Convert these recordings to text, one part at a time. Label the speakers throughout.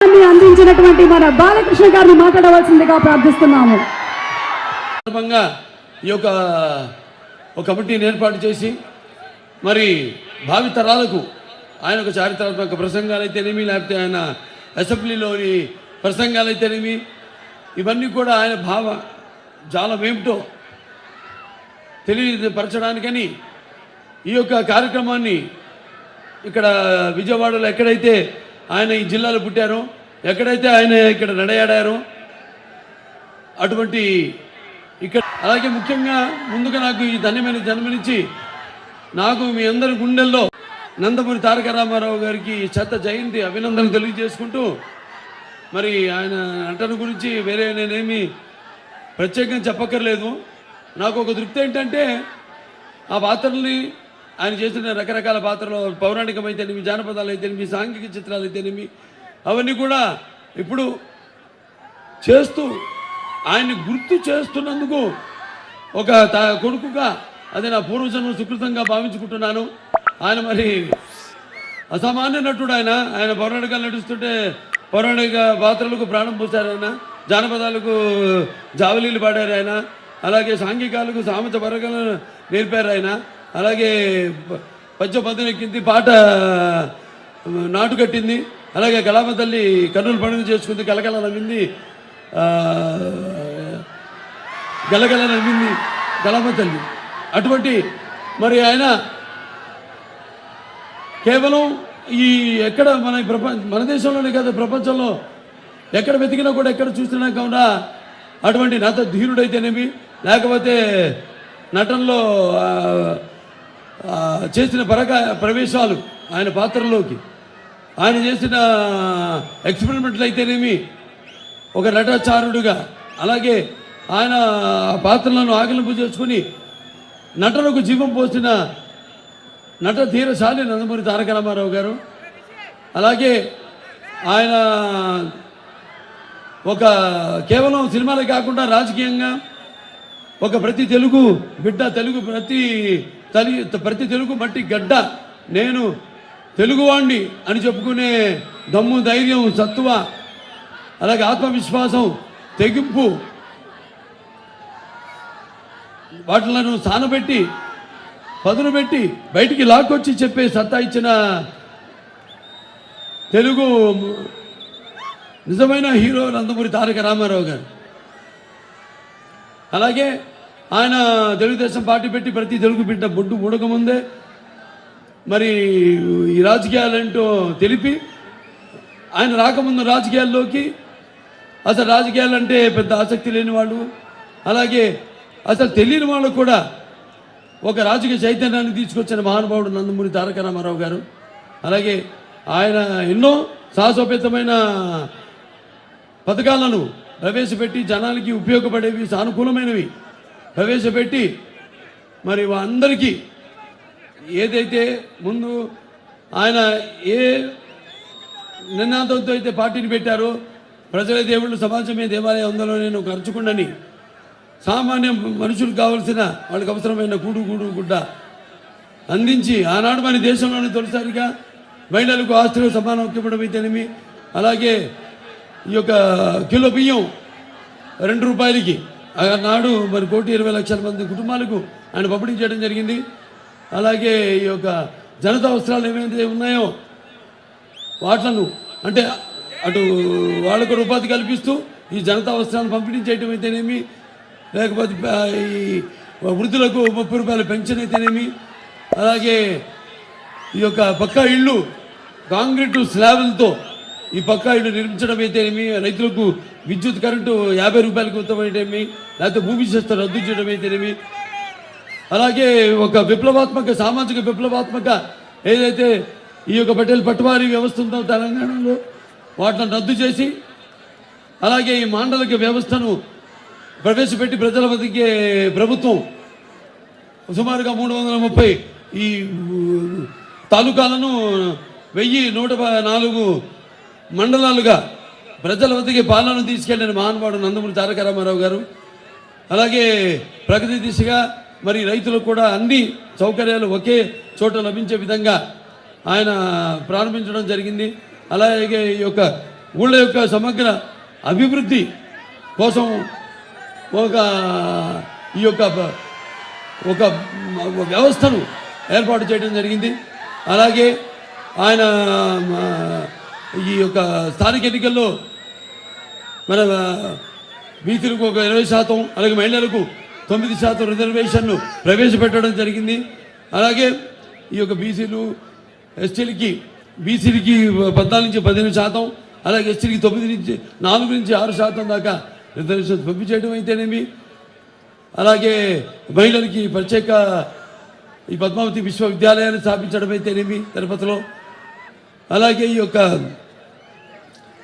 Speaker 1: అందించినటువంటి మన బాలకృష్ణ గారిని మాట్లాడవలసిందిగా ప్రార్థిస్తున్నాము.
Speaker 2: ఈ యొక్క ఒక కమిటీని ఏర్పాటు చేసి మరి భావి తరాలకు ఆయన ఒక చారిత్రాత్మక ప్రసంగాలు అయితేనేమి, లేకపోతే ఆయన అసెంబ్లీలోని ప్రసంగాలు అయితేనేమి, ఇవన్నీ కూడా ఆయన భావ జాలం ఏమిటో తెలియపరచడానికని ఈ యొక్క కార్యక్రమాన్ని ఇక్కడ విజయవాడలో ఎక్కడైతే ఆయన ఈ జిల్లాలో పుట్టారో, ఎక్కడైతే ఆయన ఇక్కడ నడయాడారో అటువంటి ఇక్కడ, అలాగే ముఖ్యంగా ముందుగా నాకు ఈ ధన్యమైన జన్మనిచ్చి నాకు మీ అందరి గుండెల్లో నందమూరి తారక రామారావు గారికి శత జయంతి అభినందనలు తెలియజేసుకుంటూ, మరి ఆయన నటన గురించి వేరే నేనేమి ప్రత్యేకంగా చెప్పక్కర్లేదు. నాకు ఒక తృప్తి ఏంటంటే ఆ పాత్రల్ని ఆయన చేసిన రకరకాల పాత్రలు, పౌరాణికమైతేనేమి, జానపదాలు అయితేనేమి, సాంఘిక చిత్రాలు అయితేనేమి, అవన్నీ కూడా ఇప్పుడు చేస్తూ ఆయన్ని గుర్తు చేస్తున్నందుకు ఒక కొడుకుగా అది నా పూర్వజన్మ సుకృతంగా భావించుకుంటున్నాను. ఆయన మరి అసామాన్య నటుడు. ఆయన పౌరాణికాలు నడుస్తుంటే పౌరాణిక పాత్రలకు ప్రాణం పోశారు ఆయన, జానపదాలకు జావలీలు పాడారు ఆయన, అలాగే సాంఘికాలకు సామెత పరగలను నేర్పారు ఆయన, అలాగే పద్య పదునెక్కింది, పాట నాటు కట్టింది, అలాగే కళామ తల్లి కన్నుల పండుగ చేసుకుంది, కలకల నమ్మింది, గలగల నమ్మింది కళామ తల్లి. అటువంటి మరి ఆయన కేవలం ఈ ఎక్కడ మన దేశంలోనే కాదు, ప్రపంచంలో ఎక్కడ వెతికినా కూడా, ఎక్కడ చూసినా కాకుండా అటువంటి నట ధీరుడైతేనేమి, లేకపోతే నటనలో చేసిన ప్రవేశాలు ఆయన పాత్రలోకి, ఆయన చేసిన ఎక్స్పెరిమెంట్లు అయితేనేమి, ఒక నటాచారుడుగా, అలాగే ఆయన పాత్రలను ఆకలింపు చేసుకుని నటనకు జీవం పోసిన నట ధీరశాలి నందమూరి తారక రామారావు గారు. అలాగే ఆయన ఒక కేవలం సినిమాలే కాకుండా రాజకీయంగా ఒక ప్రతి తెలుగు బిడ్డ, ప్రతి తెలుగు మట్టి గడ్డ, నేను తెలుగువాణ్ణి అని చెప్పుకునే దమ్ము, ధైర్యం, సత్తువ, అలాగే ఆత్మవిశ్వాసం, తెగింపు, వాటిలను స్థానబెట్టి పదును పెట్టి బయటికి లాక్కొచ్చి చెప్పే సత్తా ఇచ్చిన తెలుగు నిజమైన హీరో నందమూరి తారక రామారావు గారు. అలాగే ఆయన తెలుగుదేశం పార్టీ పెట్టి ప్రతి తెలుగు బిడ్డ బొడ్డు ఉడకముందే మరి ఈ రాజకీయాలంటూ తెలిపి, ఆయన రాకముందు రాజకీయాల్లోకి అసలు రాజకీయాలంటే పెద్ద ఆసక్తి లేని వాళ్ళు, అలాగే అసలు తెలియని వాళ్ళు కూడా ఒక రాజకీయ చైతన్యాన్ని తీసుకొచ్చిన మహానుభావుడు నందమూరి తారక రామారావు గారు. అలాగే ఆయన ఎన్నో సాహసోపేతమైన పథకాలను ప్రవేశపెట్టి జనాలకి ఉపయోగపడేవి, సానుకూలమైనవి ప్రవేశపెట్టి మరి అందరికీ ఏదైతే ముందు ఆయన ఏ నినాదంతో అయితే పార్టీని పెట్టారో, ప్రజలే దేవుళ్ళు, సమాజమే దేవాలయం, అందులో నేను ఖర్చుకుండని, సామాన్య మనుషులకు కావలసిన వాళ్ళకి అవసరమైన కూడు గుడ్డ అందించి ఆనాడు మన దేశంలోనే తొలిసారిగా మహిళలకు ఆస్తులు సమానం ఇవ్వడం అయితేనేమి, అలాగే ఈ యొక్క కిలో బియ్యం 2 రూపాయలకి ఆనాడు మరి 1,20,00,000 మంది కుటుంబాలకు ఆయన పంపిణీ చేయడం జరిగింది. అలాగే ఈ యొక్క జనతా అవసరాలు ఏమైతే ఉన్నాయో వాట్లను అంటే అటు వాళ్ళకు ఉపాధి కల్పిస్తూ ఈ జనతా అవసరాలను పంపిణీ చేయడం అయితేనేమి, లేకపోతే ఈ వృద్ధులకు 30 రూపాయల పెన్షన్ అయితేనేమి, అలాగే ఈ యొక్క పక్కా ఇళ్ళు కాంక్రీటు స్లాబులతో ఈ పక్కా ఇళ్ళు నిర్మించడం అయితేనేమి, రైతులకు విద్యుత్ కరెంటు 50 రూపాయలకు ఉత్తమైతేనేమి, లేకపోతే భూమి శస్త్ర రద్దు చేయడం అయితేనేమి, అలాగే ఒక విప్లవాత్మక సామాజిక విప్లవాత్మక ఏదైతే ఈ యొక్క పటేల్ పట్టువారీ వ్యవస్థ ఉందో తెలంగాణలో వాటిని రద్దు చేసి, అలాగే ఈ మాండలిక వ్యవస్థను ప్రవేశపెట్టి ప్రజల వద్దకే ప్రభుత్వం సుమారుగా 330 ఈ తాలూకాలను 1104 మండలాలుగా ప్రజల వద్దకే పాలన తీసుకెళ్లిన మహానుభావుడు నందమూరి తారక రామారావు గారు. అలాగే ప్రగతి దిశగా మరి రైతులకు కూడా అన్ని సౌకర్యాలు ఒకే చోట లభించే విధంగా ఆయన ప్రారంభించడం జరిగింది. అలాగే ఈ యొక్క ఊళ్ళ యొక్క సమగ్ర అభివృద్ధి కోసం ఒక ఈ యొక్క ఒక వ్యవస్థను ఏర్పాటు చేయడం జరిగింది. అలాగే ఆయన ఈ యొక్క స్థానిక ఎన్నికల్లో మన బీసీలకు ఒక 20%, అలాగే మహిళలకు 9% రిజర్వేషన్లు ప్రవేశపెట్టడం జరిగింది. అలాగే ఈ యొక్క బీసీలు ఎస్టీలకి 14 నుంచి 15%, అలాగే ఎస్టీలకి 4 నుంచి 6% దాకా రిజర్వేషన్ పంపించేయడం అయితేనేమి, అలాగే మహిళలకి ప్రత్యేక ఈ పద్మావతి విశ్వవిద్యాలయాన్ని స్థాపించడం అయితేనేమి తిరుపతిలో, అలాగే ఈ యొక్క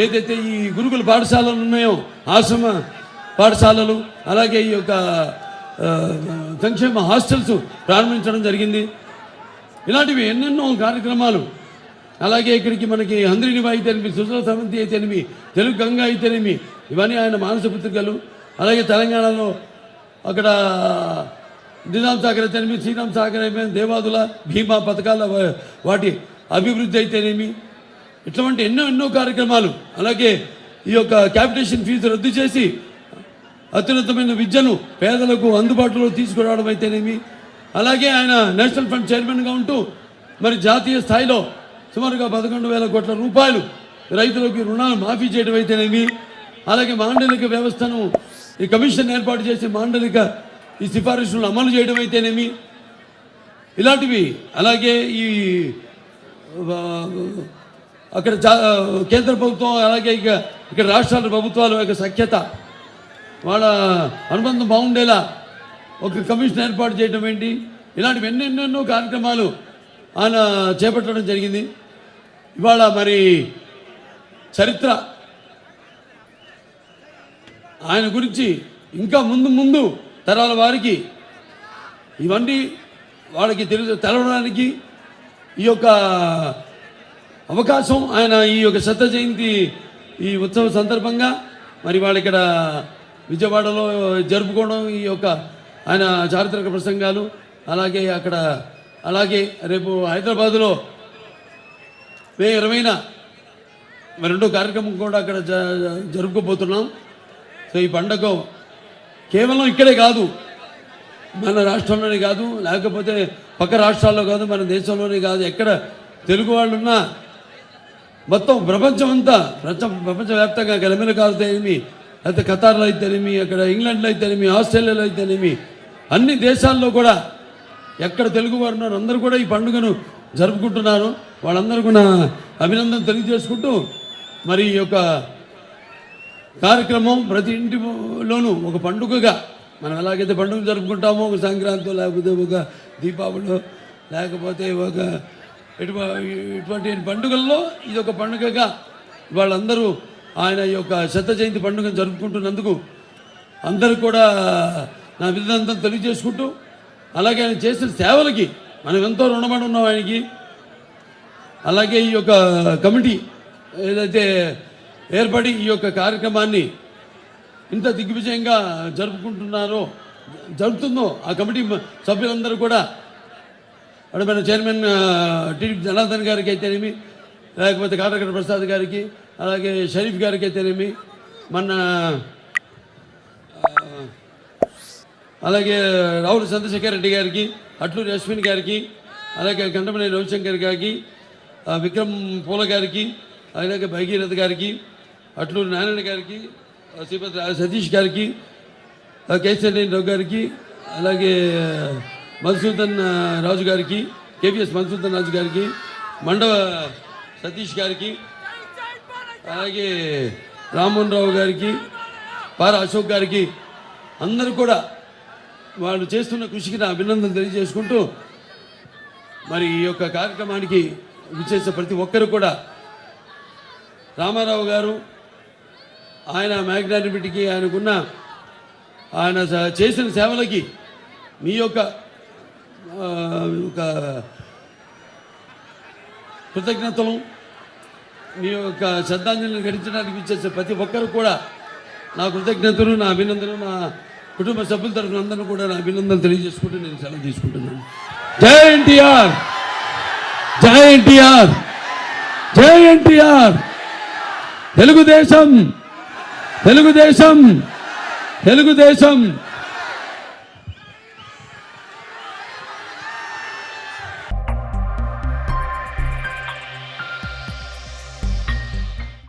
Speaker 2: ఏదైతే ఈ గురుకుల పాఠశాలలు ఉన్నాయో ఆశ్రమ పాఠశాలలు, అలాగే ఈ యొక్క సంక్షేమ హాస్టల్స్ ప్రారంభించడం జరిగింది. ఇలాంటివి ఎన్నెన్నో కార్యక్రమాలు. అలాగే ఇక్కడికి మనకి హంద్రినివా అయితేనేమి, సుజల సమంతి అయితేనేమి, తెలుగు గంగ అయితేనేమి, ఇవన్నీ ఆయన మానస పుత్రికలు. అలాగే తెలంగాణలో అక్కడ నిజాం సాగర్ అయితేనేమి, శ్రీరామ్ సాగర్ అయితేనేమి, దేవాదుల భీమా పథకాల వాటి అభివృద్ధి అయితేనేమి, ఇటువంటి ఎన్నో కార్యక్రమాలు. అలాగే ఈ యొక్క క్యాపిటేషన్ ఫీజు రద్దు చేసి అత్యున్నతమైన విద్యను పేదలకు అందుబాటులో తీసుకురావడం అయితేనేమి, అలాగే ఆయన నేషనల్ ఫండ్ చైర్మన్గా ఉంటూ మరి జాతీయ స్థాయిలో సుమారుగా 11,000 కోట్ల రూపాయలు రైతులకు రుణాలు మాఫీ చేయడం అయితేనేమి, అలాగే మాండలిక వ్యవస్థను ఈ కమిషన్ ఏర్పాటు చేసి మాండలిక ఈ సిఫారసులను అమలు చేయడం అయితేనేమి, ఇలాంటివి. అలాగే ఈ అక్కడ కేంద్ర ప్రభుత్వం, అలాగే ఇక్కడ రాష్ట్రాల ప్రభుత్వాల యొక్క సఖ్యత, వాళ్ళ అనుబంధం బాగుండేలా ఒక కమిషన్ ఏర్పాటు చేయడం ఏంటి, ఇలాంటివి ఎన్నెన్నో కార్యక్రమాలు ఆయన చేపట్టడం జరిగింది. ఇవాళ మరి చరిత్ర ఆయన గురించి ఇంకా ముందు తరాల వారికి ఇవన్నీ వాళ్ళకి తెలవడానికి ఈ యొక్క అవకాశం ఆయన ఈ యొక్క శత జయంతి ఈ ఉత్సవ సందర్భంగా మరి వాళ్ళు ఇక్కడ విజయవాడలో జరుపుకోవడం, ఈ యొక్క ఆయన చారిత్రక ప్రసంగాలు, అలాగే రేపు హైదరాబాదులో మే 20న మరి 2వ కార్యక్రమం కూడా అక్కడ జరుపుకోబోతున్నాం. సో ఈ పండుగ కేవలం ఇక్కడే కాదు, మన రాష్ట్రంలోనే కాదు, లేకపోతే పక్క రాష్ట్రాల్లో కాదు, మన దేశంలోనే కాదు, ఎక్కడ తెలుగు వాళ్ళు ఉన్నా మొత్తం ప్రపంచవ్యాప్తంగా అమెరికా అయితేనేమి, అయితే ఖతార్లో అయితేనేమి, అక్కడ ఇంగ్లాండ్లో అయితేనేమి, ఆస్ట్రేలియాలో అయితేనేమి, అన్ని దేశాల్లో కూడా ఎక్కడ తెలుగు వారు ఉన్నారు అందరూ కూడా ఈ పండుగను జరుపుకుంటున్నారు. వాళ్ళందరికీ నా అభినందన తెలియజేసుకుంటూ మరి ఈ యొక్క కార్యక్రమం ప్రతి ఇంటిలోనూ ఒక పండుగగా మనం ఎలాగైతే పండుగ జరుపుకుంటామో, ఒక సంక్రాంతి, లేకపోతే ఒక దీపావళి, లేకపోతే ఒక ఇటువంటి పండుగల్లో ఇది ఒక పండుగగా వాళ్ళందరూ ఆయన ఈ యొక్క శత జయంతి పండుగను జరుపుకుంటున్నందుకు అందరూ కూడా నా అభినందన తెలియజేసుకుంటూ, అలాగే ఆయన చేసిన సేవలకి మనం ఎంతో రుణపడి ఉన్నాం ఆయనకి. అలాగే ఈ యొక్క కమిటీ ఏదైతే ఏర్పడి ఈ యొక్క కార్యక్రమాన్ని ఇంత దిగ్విజయంగా జరుపుతుందో ఆ కమిటీ సభ్యులందరూ కూడా మన చైర్మన్ టీడీపీ జనార్దన్ గారికి అయితేనేమి, లేకపోతే కాటగడ్డ ప్రసాద్ గారికి, అలాగే షరీఫ్ గారికి అయితేనేమి, అలాగే రావుల చంద్రశేఖర్ రెడ్డి గారికి, అట్లూరి అశ్విన్ గారికి, అలాగే కంటమనేని రవిశంకర్ గారికి, విక్రమ్ పూల గారికి, అలాగే భగీరథ గారికి, అట్లూరి నారాయణ గారికి, శ్రీపతి సతీష్ గారికి, కేశవరెడ్డి రావు గారికి, అలాగే మధుసూదన్ రాజు గారికి, కేవీఎస్ మధుసూదన్ రాజు గారికి, మండవ సతీష్ గారికి, అలాగే రామ్మోహన్ రావు గారికి, పార అశోక్ గారికి, అందరూ కూడా వాళ్ళు చేస్తున్న కృషికి నా అభినందనలు తెలియజేసుకుంటూ మరి ఈ యొక్క కార్యక్రమానికి విచ్చేసే ప్రతి ఒక్కరు కూడా రామారావు గారు ఆయన మ్యాగ్నానిమిటీకి ఆయన చేసిన సేవలకి మీ యొక్క కృతజ్ఞతలు, మీ యొక్క శ్రద్ధాంజలిని గడించడానికి విచ్చేసే ప్రతి ఒక్కరు కూడా నా కృతజ్ఞతలు, నా అభినందనలు, నా కుటుంబ సభ్యుల తరఫున అందరూ కూడా నా అభినందనలు తెలియజేసుకుంటూ నేను సెలవు తీసుకుంటున్నాను. జై ఎన్టీఆర్, జై ఎన్టీఆర్, జై ఎన్టీఆర్. తెలుగుదేశం తెలుగుదేశం తెలుగుదేశం